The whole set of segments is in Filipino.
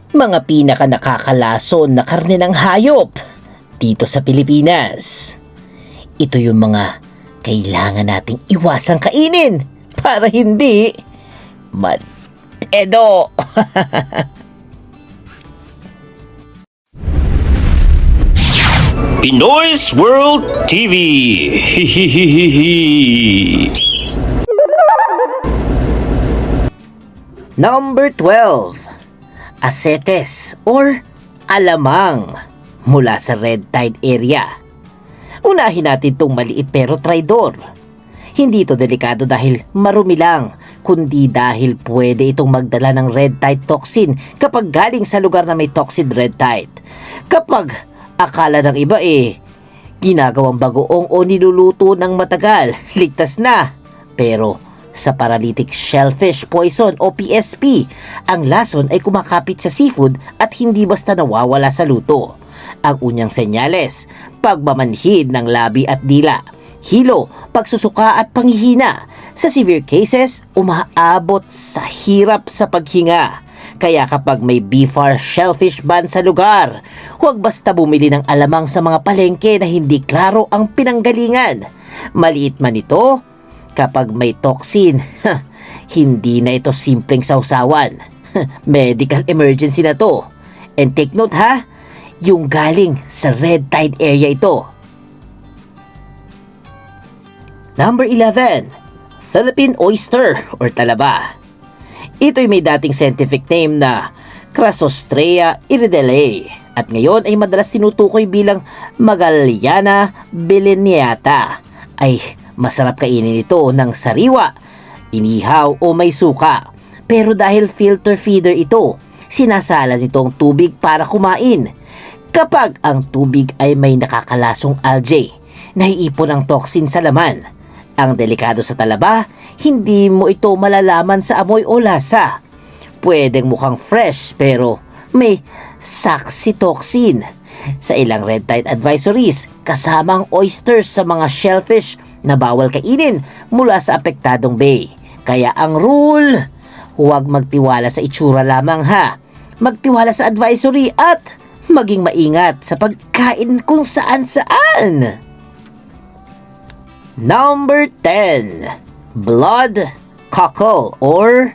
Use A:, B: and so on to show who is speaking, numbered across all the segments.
A: mga pinaka nakakalason na karne ng hayop dito sa Pilipinas. Ito yung mga kailangan nating iwasang kainin para hindi edo.
B: Pinoy's World TV.
A: Number 12. Acetes or alamang mula sa Red Tide area. Unahin natin itong maliit pero traidor. Hindi ito delikado dahil marumi lang, kundi dahil pwede itong magdala ng red tide toxin kapag galing sa lugar na may toxic red tide. Kapag akala ng iba ginagawang bagoong o niluluto ng matagal, ligtas na. Pero sa paralytic shellfish poison o PSP, ang lason ay kumakapit sa seafood at hindi basta nawawala sa luto. Ang unyang senyales, pagmamanhid ng labi at dila, hilo, pagsusuka at panghihina. Sa severe cases, umaabot sa hirap sa paghinga. Kaya kapag may BFAR shellfish ban sa lugar, huwag basta bumili ng alamang sa mga palengke na hindi klaro ang pinanggalingan. Maliit man ito, kapag may toxin, hindi na ito simpleng sausawan. Medical emergency na to. And take note ha, yung galing sa Red Tide area ito. Number 11. Philippine oyster or talaba. Ito'y may dating scientific name na Crassostrea irideae at ngayon ay madalas tinutukoy bilang Magallana billeniata. Ay masarap kainin ito ng sariwa, inihaw o may suka. Pero dahil filter feeder ito, sinasalan nitong tubig para kumain. Kapag ang tubig ay may nakakalasong algae, naiipon ang toxin sa laman. Ang delikado sa talaba, hindi mo ito malalaman sa amoy o lasa. Pwedeng mukhang fresh pero may saxitoxin. Sa ilang red tide advisories, kasama ang oysters sa mga shellfish na bawal kainin mula sa apektadong bay. Kaya ang rule, huwag magtiwala sa itsura lamang ha. Magtiwala sa advisory at maging maingat sa pagkain kung saan-saan. Number 10. Blood cockle or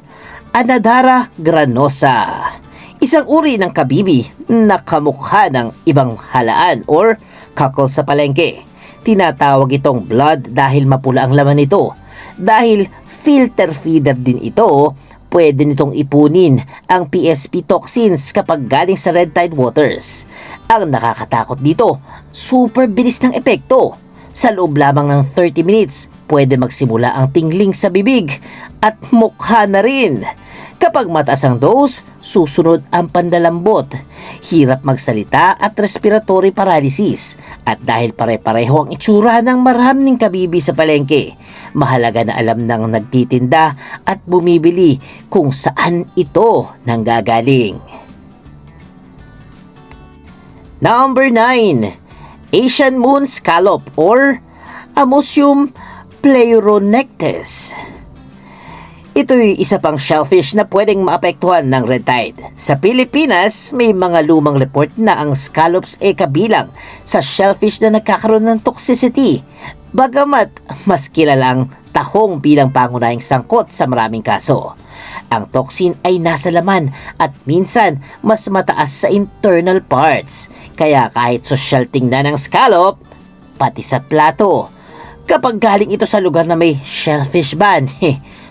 A: Anadara granosa. Isang uri ng kabibi na kamukha ng ibang halaan or cockle sa palengke. Tinatawag itong blood dahil mapula ang laman nito. Dahil filter feeder din ito, pwede nitong ipunin ang PSP toxins kapag galing sa red tide waters. Ang nakakatakot dito, super bilis ng epekto. Sa loob lamang ng 30 minutes, pwede magsimula ang tingling sa bibig at mukha na rin. Kapag mataas ang dose, susunod ang pandalambot, hirap magsalita at respiratory paralysis. At dahil pare-pareho ang itsura ng maraming kabibi sa palengke, mahalaga na alam ng nagtitinda at bumibili kung saan ito nanggagaling. Number 9. Asian moon scallop or Amusium pleuronectes. Ito'y isa pang shellfish na pwedeng maapektuhan ng red tide. Sa Pilipinas, may mga lumang report na ang scallops ay kabilang sa shellfish na nagkakaroon ng toxicity. Bagamat mas kilalang tahong bilang pangunahing sangkot sa maraming kaso. Ang toxin ay nasa laman at minsan mas mataas sa internal parts. Kaya kahit social tingnan ng scallop, pati sa plato. Kapag galing ito sa lugar na may shellfish ban,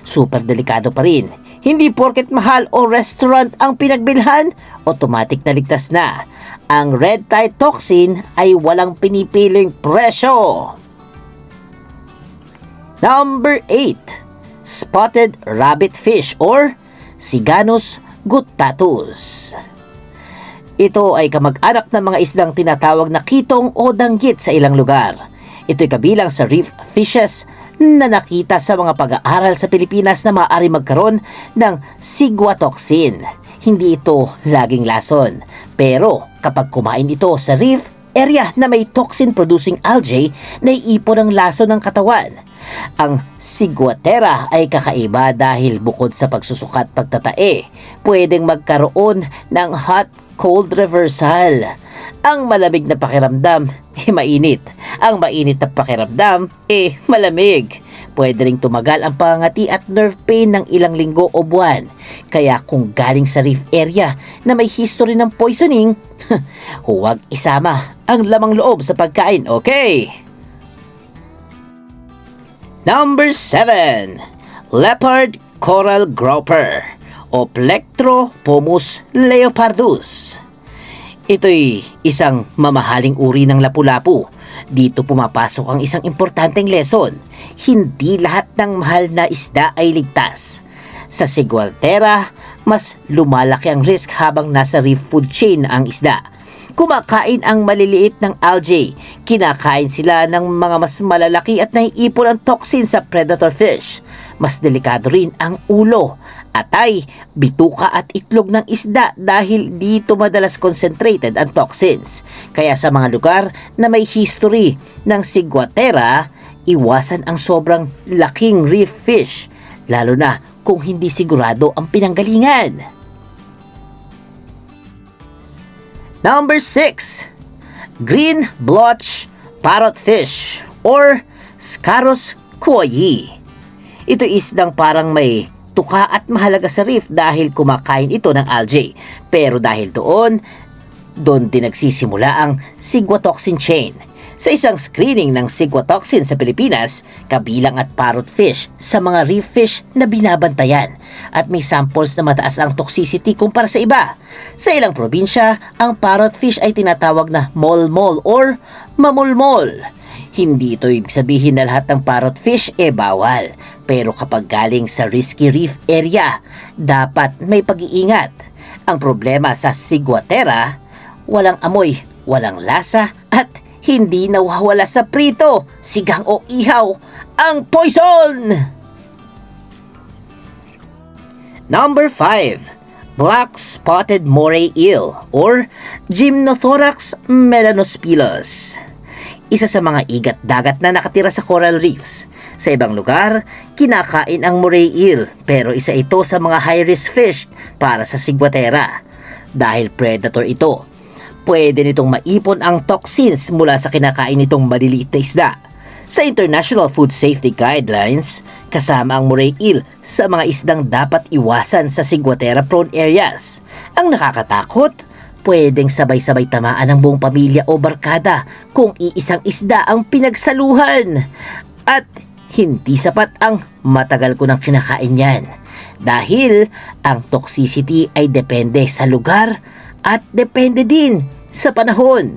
A: super delikado pa rin. Hindi porket mahal o restaurant ang pinagbilhan, automatic na ligtas na. Ang red tide toxin ay walang pinipiling presyo. Number 8. Spotted rabbit fish or Siganus guttatus. Ito ay kamag-anak ng mga isdang tinatawag na kitong o danggit sa ilang lugar. Ito'y kabilang sa reef fishes na nakita sa mga pag-aaral sa Pilipinas na maaari magkaroon ng ciguatoxin. Hindi ito laging lason, pero kapag kumain ito sa reef area na may toxin-producing algae, naiipon ang lason ng katawan. Ang ciguatera ay kakaiba dahil bukod sa pagsusukat pagtatae, pwedeng magkaroon ng hot-cold reversal. Ang malamig na pakiramdam, mainit. Ang mainit na pakiramdam, malamig. Pwede ring tumagal ang pangangati at nerve pain ng ilang linggo o buwan. Kaya kung galing sa reef area na may history ng poisoning, huwag isama ang lamang loob sa pagkain, okay? Number 7. Leopard Coral Grouper o Plectrophomus leopardus. Ito'y isang mamahaling uri ng lapu-lapu. Dito pumapasok ang isang importanteng lesson. Hindi lahat ng mahal na isda ay ligtas. Sa ciguatera, mas lumalaki ang risk habang nasa reef food chain ang isda. Kumakain ang maliliit ng algae. Kinakain sila ng mga mas malalaki at naiipon ang toxin sa predator fish. Mas delikado rin ang ulo, atay, bituka at itlog ng isda dahil dito madalas concentrated ang toxins. Kaya sa mga lugar na may history ng ciguatera, iwasan ang sobrang laking reef fish, lalo na kung hindi sigurado ang pinanggalingan. Number 6. Green blotch parrotfish or Scarus kuoyi. Ito isdang parang may tuka at mahalaga sa reef dahil kumakain ito ng algae. Pero dahil doon din nagsisimula ang ciguatoxin chain. Sa isang screening ng ciguatoxin sa Pilipinas, kabilang at parrotfish sa mga reef fish na binabantayan at may samples na mataas ang toxicity kumpara sa iba. Sa ilang probinsya, ang parrotfish ay tinatawag na molmol or mamulmol. Hindi ito ibig sabihin na lahat ng parrotfish bawal. Pero kapag galing sa risky reef area, dapat may pag-iingat. Ang problema sa ciguatera, walang amoy, walang lasa at hindi nawawala sa prito, sigang o ihaw, ang poison! Number 5. Black Spotted Moray Eel or Gymnothorax melanospilus. Isa sa mga igat dagat na nakatira sa coral reefs. Sa ibang lugar, kinakain ang moray eel pero isa ito sa mga high-risk fish para sa ciguatera. Dahil predator ito, pwede nitong maipon ang toxins mula sa kinakain nitong maliliit na isda. Sa International Food Safety Guidelines, kasama ang moray eel sa mga isdang dapat iwasan sa ciguatera-prone areas. Ang nakakatakot, pwedeng sabay-sabay tamaan ng buong pamilya o barkada kung iisang isda ang pinagsaluhan. At hindi sapat ang matagal ko nang kinakain yan. Dahil ang toxicity ay depende sa lugar at depende din sa panahon.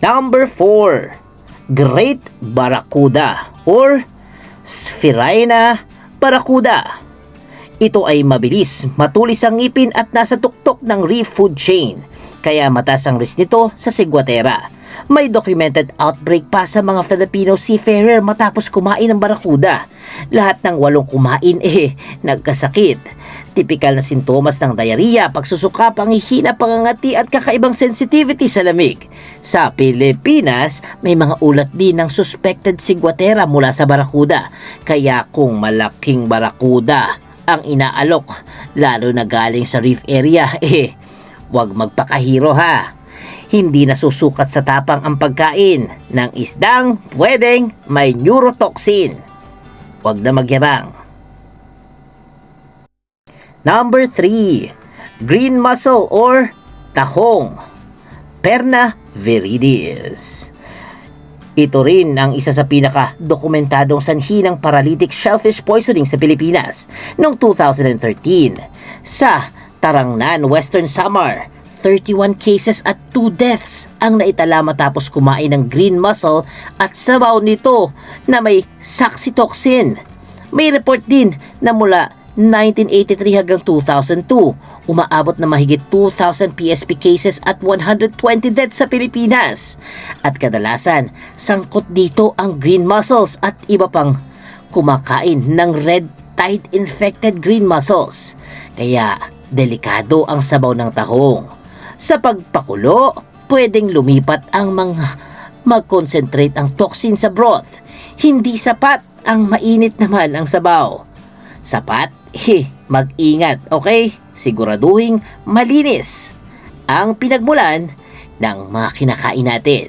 A: Number 4. Great Barracuda or Sphaerina barracuda. Ito ay mabilis, matulis ang ngipin at nasa tuktok ng reef food chain. Kaya mataas ang risk nito sa ciguatera. May documented outbreak pa sa mga Filipino seafarer matapos kumain ng barracuda. Lahat ng 8 kumain nagkasakit. Tipikal na sintomas ng diarrhea, pagsusuka, panghihina, pangangati at kakaibang sensitivity sa lamig. Sa Pilipinas, may mga ulat din ng suspected ciguatera mula sa barracuda. Kaya kung malaking barracuda ang inaalok, lalo na galing sa reef area, huwag magpakahiro ha. Hindi nasusukat sa tapang ang pagkain ng isdang pwedeng may neurotoxin. Huwag na magyabang. Number 3. Green mussel or tahong, Perna viridis. Ito rin ang isa sa pinaka-dokumentadong sanhi ng paralytic shellfish poisoning sa Pilipinas noong 2013. Sa Tarangnan, Western Samar, 31 cases at 2 deaths ang naitala matapos kumain ng green mussel at sabaw nito na may saxitoxin. May report din na mula 1983 hanggang 2002, umaabot na mahigit 2,000 PSP cases at 120 deaths sa Pilipinas. At kadalasan, sangkot dito ang green mussels at iba pang kumakain ng red tide infected green mussels. Kaya delikado ang sabaw ng tahong. Sa pagpakulo, pwedeng lumipat ang mga mag-concentrate ang toxin sa broth. Hindi sapat ang mainit naman ang sabaw. Sapat? Mag-ingat, okay? Siguraduhin malinis ang pinagmulan ng mga kinakain natin.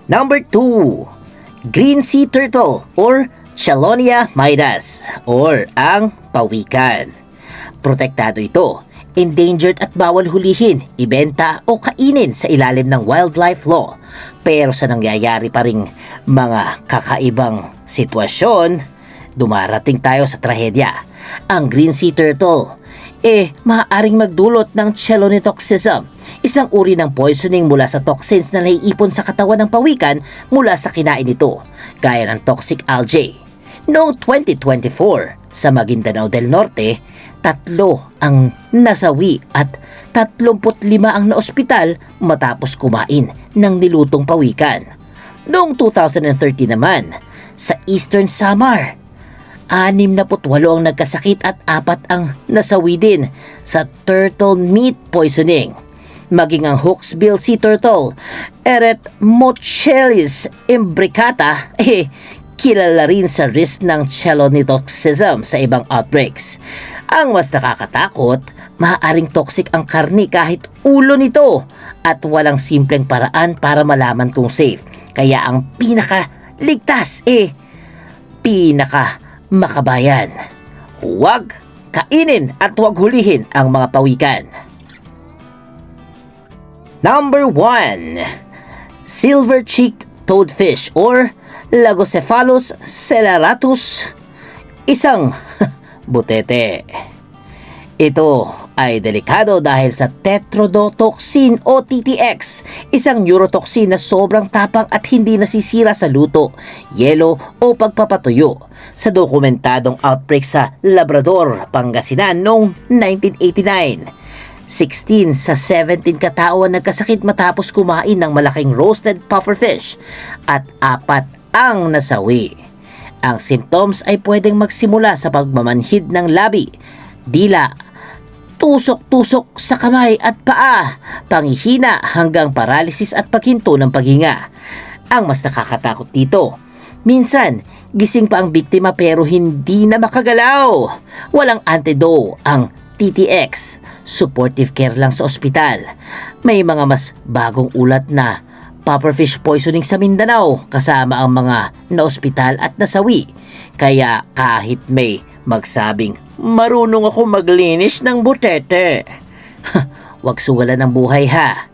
A: Number 2, green sea turtle or Chelonia midas or ang pawikan. Protektado ito, endangered at bawal hulihin, ibenta o kainin sa ilalim ng wildlife law. Pero sa nangyayari pa ring mga kakaibang sitwasyon, dumarating tayo sa trahedya. Ang green sea turtle maaaring magdulot ng chelonitoxism, isang uri ng poisoning mula sa toxins na naiipon sa katawan ng pawikan mula sa kinain nito, gaya ng toxic algae. Noong 2024, sa Maguindanao del Norte, 3 ang nasawi at 35 ang naospital matapos kumain ng nilutong pawikan. Noong 2013 naman, sa Eastern Samar, 68 ang nagkasakit at 4 ang nasawi din sa turtle meat poisoning. Maging ang hawksbill sea turtle, Eretmocheles imbricata, kilala rin sa risk ng chelonitoxism sa ibang outbreaks. Ang mas nakakatakot, maaaring toxic ang karni kahit ulo nito at walang simpleng paraan para malaman kung safe. Kaya ang pinakaligtas makabayan. Huwag kainin at huwag hulihin ang mga pawikan. Number 1, silver-cheeked toadfish or Lagocephalus celeratus, isang butete. Ito ay delikado dahil sa tetrodotoxin o TTX, isang neurotoxin na sobrang tapang at hindi nasisira sa luto, yelo o pagpapatuyo. Sa dokumentadong outbreak sa Labrador, Pangasinan noong 1989, 16 sa 17 katao ang nagkasakit matapos kumain ng malaking roasted pufferfish at 4 ang nasawi. Ang symptoms ay pwedeng magsimula sa pagmamanhid ng labi, dila, tusok-tusok sa kamay at paa, panghihina hanggang paralysis at paghinto ng paghinga. Ang mas nakakatakot dito, minsan gising pa ang biktima pero hindi na makagalaw. Walang antidote ang TTX, supportive care lang sa ospital. May mga mas bagong ulat na pufferfish poisoning sa Mindanao kasama ang mga naospital at nasawi. Kaya kahit may magsabing marunong ako maglinis ng butete, wag sugalan ng buhay ha.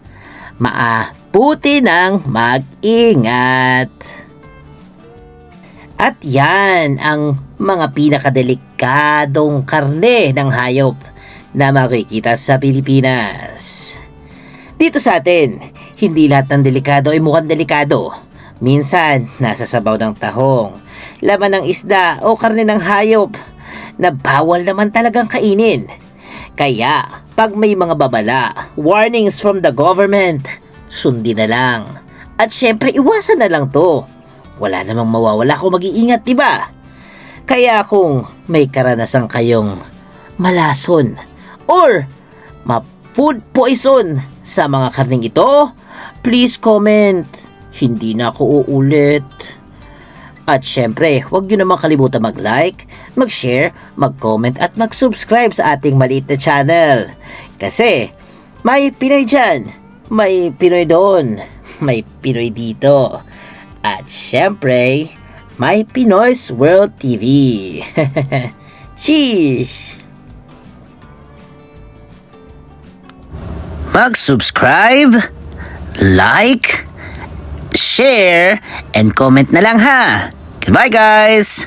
A: Maabuti ng mag-ingat. At yan ang mga pinakadelikadong karne ng hayop na makikita sa Pilipinas. Dito sa atin, hindi lahat ng delikado ay mukhang delikado. Minsan, nasa sabaw ng tahong, laman ng isda o karne ng hayop na bawal naman talagang kainin. Kaya, pag may mga babala, warnings from the government, sundin na lang. At syempre, iwasan na lang to. Wala namang mawawala kung mag-iingat, diba? Kaya kung may karanasan kayong malason or food poison sa mga karning ito, please comment. Hindi na ako uulit. At syempre, huwag nyo naman kalimutan mag-like, mag-share, mag-comment at mag-subscribe sa ating maliit na channel. Kasi, may Pinoy dyan, may Pinoy doon, may Pinoy dito. At syempre, may Pinoy's World TV. Sheesh! Mag-subscribe, like, share, and comment na lang ha. Goodbye guys!